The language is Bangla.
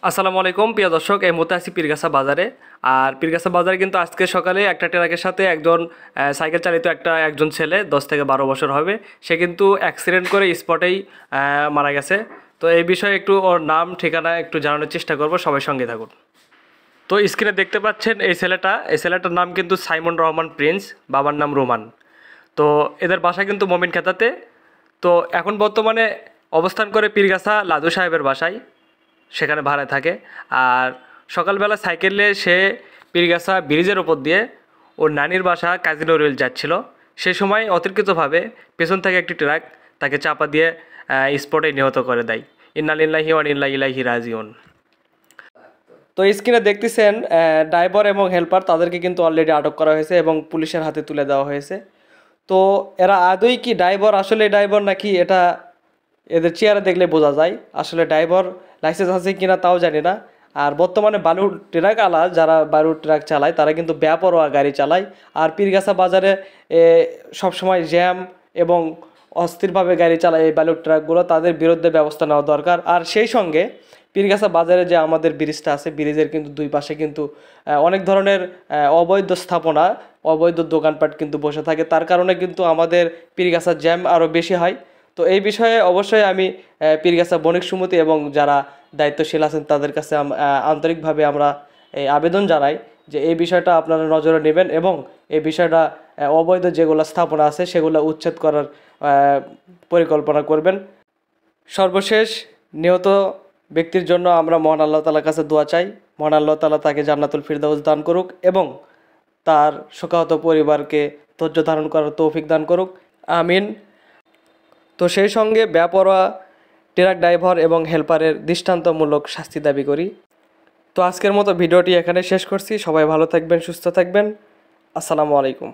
আসসালামু আলাইকুম প্রিয় দর্শক, এই মুহূর্তে আছি পীরগাছা বাজারে। আর পীরগাছা বাজারে কিন্তু আজকে সকালে একটা ট্রাকের সাথে একজন সাইকেল চালিত একজন ছেলে 10 থেকে 12 বছর হবে, সে কিন্তু অ্যাক্সিডেন্ট করে স্পটেই মারা গেছে। তো এই বিষয়ে একটু ওর নাম ঠিকানা একটু জানানোর চেষ্টা করব, সবাই সঙ্গে থাকুন। তো স্ক্রিনে দেখতে পাচ্ছেন এই ছেলেটার নাম কিন্তু সাইমন রহমান প্রিন্স, বাবার নাম রোমান। তো এদের বাসা কিন্তু মমিন খেতাতে। তো এখন বর্তমানে অবস্থান করে পীরগাছা লাদু সাহেবের বাসায়, সেখানে ভাড়ায় থাকে। আর সকালবেলা সাইকেলে সে পীরগাছা ব্রিজের ওপর দিয়ে ওর নানির বাসা কাজী নজরুল যাচ্ছিল। সে সময় অতর্কিতভাবে পেছন থেকে একটি ট্রাক তাকে চাপা দিয়ে স্পটে নিহত করে দেয়। ইন্না লিল্লাহি ওয়া ইন্না ইলাইহি রাজিউন। তো স্ক্রিনে দেখতেছেন ড্রাইভার এবং হেল্পার, তাদেরকে কিন্তু অলরেডি আটক করা হয়েছে এবং পুলিশের হাতে তুলে দেওয়া হয়েছে। তো এরা আদৌ কি ড্রাইভার, আসলে ড্রাইভার নাকি এটা এদের চেহারা দেখলে বোঝা যায়। আসলে ড্রাইভার লাইসেন্স আছে কিনা তাও জানি না। আর বর্তমানে বালু ট্রাক আলা যারা বালু ট্রাক চালায় তারা কিন্তু বেপরোয়া গাড়ি চালায়। আর পীরগাছা বাজারে সবসময় জ্যাম এবং অস্থিরভাবে গাড়ি চালায় এই বালু ট্রাকগুলো, তাদের বিরুদ্ধে ব্যবস্থা নেওয়া দরকার। আর সেই সঙ্গে পীরগাছা বাজারে যে আমাদের ব্রিজটা আছে, ব্রিজের কিন্তু দুই পাশে কিন্তু অনেক ধরনের অবৈধ স্থাপনা, অবৈধ দোকানপাট কিন্তু বসে থাকে। তার কারণে কিন্তু আমাদের পীরগাছা জ্যাম আরও বেশি হয়। তো এই বিষয়ে অবশ্যই আমি পীরগাছা বণিক সমিতি এবং যারা দায়িত্বশীল আছেন তাদের কাছে আন্তরিকভাবে আমরা এই আবেদন জানাই যে এই বিষয়টা আপনারা নজরে নেবেন এবং এই বিষয়টা অবৈধ যেগুলো স্থাপনা আছে সেগুলো উচ্ছেদ করার পরিকল্পনা করবেন। সর্বশেষ নিহত ব্যক্তির জন্য আমরা মহান আল্লাহ তাআলার কাছে দোয়া চাই। মহান আল্লাহ তাআলা তাকে জান্নাতুল ফিরদাউস দান করুক এবং তার শোকাহত পরিবারকে ধৈর্য ধারণ করার তৌফিক দান করুক, আমিন। তো সেই সঙ্গে বেপরোয়া ট্রাক ড্রাইভার এবং হেল্পারের দৃষ্টান্তমূলক শাস্তি দাবি করি। তো আজকের মতো ভিডিওটি এখানে শেষ করছি। সবাই ভালো থাকবেন, সুস্থ থাকবেন। আসসালামু আলাইকুম।